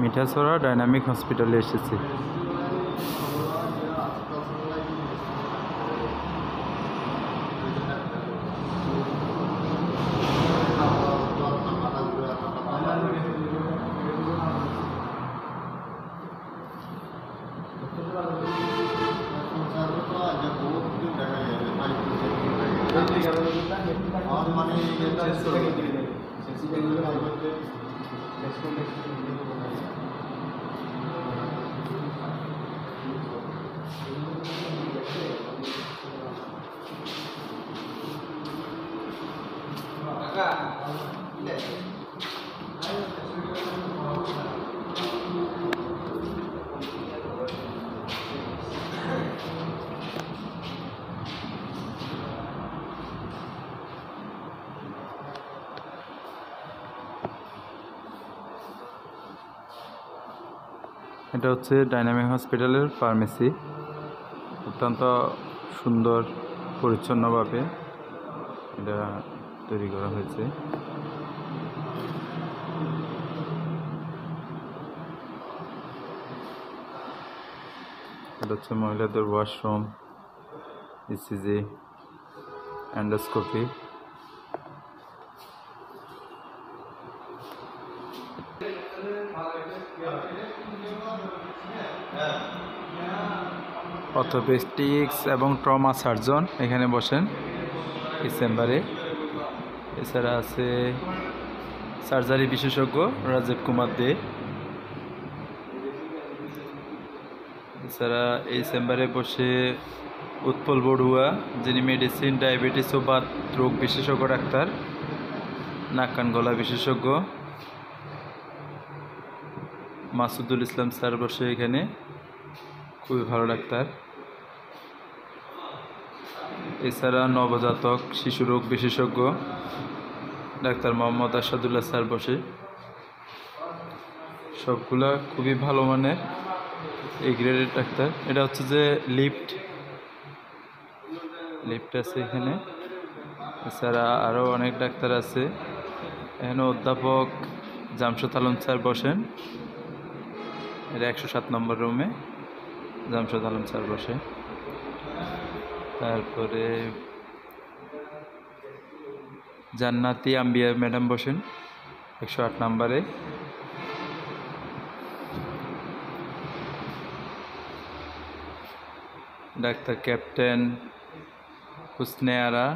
Mithachhara dynamic হসপিটালে এসেছি। এটা হচ্ছে ডাইনামিক হসপিটালের ফার্মেসি। অত্যন্ত সুন্দর পরিচ্ছন্নভাবে এটা তৈরি করা হয়েছে। এটা হচ্ছে মহিলাদের ওয়াশরুম, ইসিজি, এন্ডোস্কোপি। অর্থোপেডিক্স এবং ট্রমা সার্জন এখানে বসেন এই চেম্বারে। এছাড়া আছে সার্জারি বিশেষজ্ঞ রাজীব কুমার দে। এছাড়া এই চেম্বারে বসে উৎপল বড়ুয়া, যিনি মেডিসিন, ডায়াবেটিস ও বাত রোগ বিশেষজ্ঞ ডাক্তার, নাক কান গলা বিশেষজ্ঞ। মাসুদুল ইসলাম স্যার বসে এখানে, খুবই ভালো ডাক্তার। এছাড়া নবজাতক শিশু রোগ বিশেষজ্ঞ ডাক্তার মোহাম্মদ আসাদুল্লাহ স্যার বসে। সবগুলা খুবই ভালো মানের এই গ্রেডের ডাক্তার। এটা হচ্ছে যে লিফট আছে এখানে। এছাড়া আরও অনেক ডাক্তার আছে এখানে। অধ্যাপক জামশেদ আলম স্যার বসেন, এটা 107 নম্বর রুমে জামশেদ আলম স্যার বসে। তারপরে জান্নাতি আম্বিয়া ম্যাডাম বসেন 108 নম্বরে। ডাক্তার ক্যাপ্টেন হুসনে আরা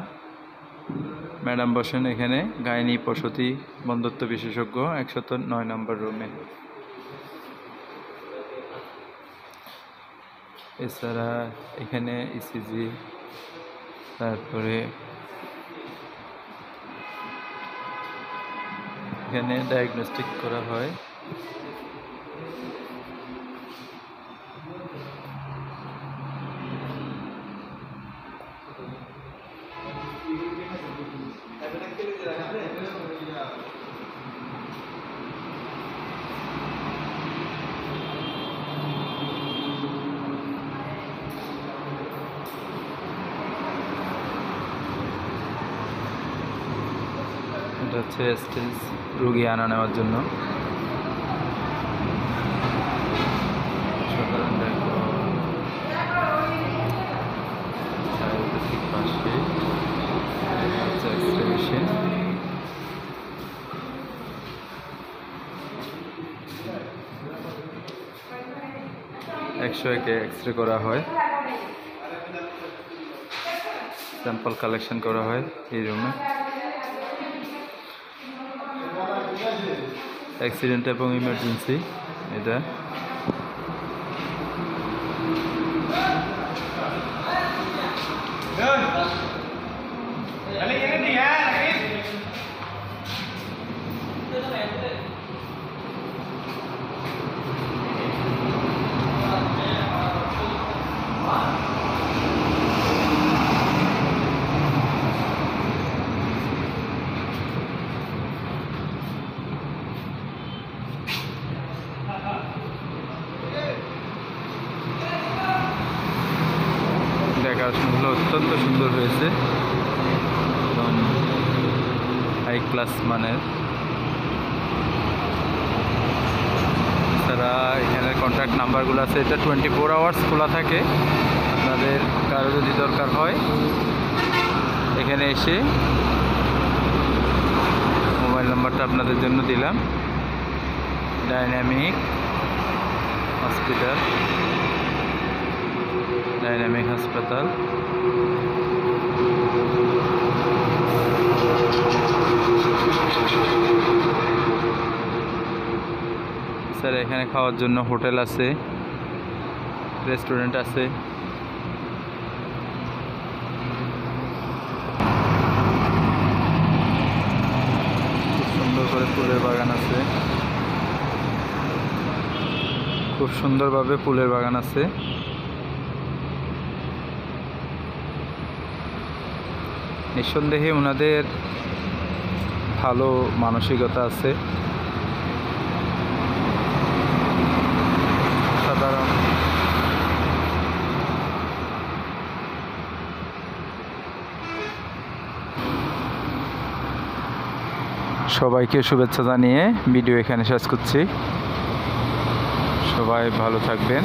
ম্যাডাম বসেন এখানে, গাইনি প্রসূতি বন্ধ্যত্ব বিশেষজ্ঞ 109 নম্বর রুমে। এছাড়া এখানে ইসিজি, তারপরে এখানে ডায়াগনস্টিক করা হয়। এটা হচ্ছে স্টেজ রোগী আনা নেওয়ার জন্য। সাধারণ পাশে এক্সরে মেশিন। এক্সরে করা হয়, স্যাম্পল কালেকশন করা হয় এই রুমে। অ্যাক্সিডেন্ট এবং ইমার্জেন্সি এটা। দেখাশোনাগুলো অত্যন্ত সুন্দর হয়েছে, একদম হাই ক্লাস মানের। কন্ট্যাক্ট নাম্বারগুলো আছে। এটা 24 আওয়ার্স খোলা থাকে। আপনাদের কারো যদি দরকার হয় এখানে এসে, মোবাইল নাম্বারটা আপনাদের জন্য দিলাম। ডাইনামিক হাসপাতাল। স্যার এখানে খাওয়ার জন্য হোটেল আছে, রেস্টুরেন্ট আছে। খুব সুন্দর করে ফুলের বাগান আছে, খুব সুন্দরভাবে ফুলের বাগান আছে। নিঃসন্দেহে ওনাদের ভালো মানসিকতা আছে। সাধারণ সবাইকে শুভেচ্ছা জানিয়ে ভিডিও এখানে শেষ করছি। সবাই ভালো থাকবেন।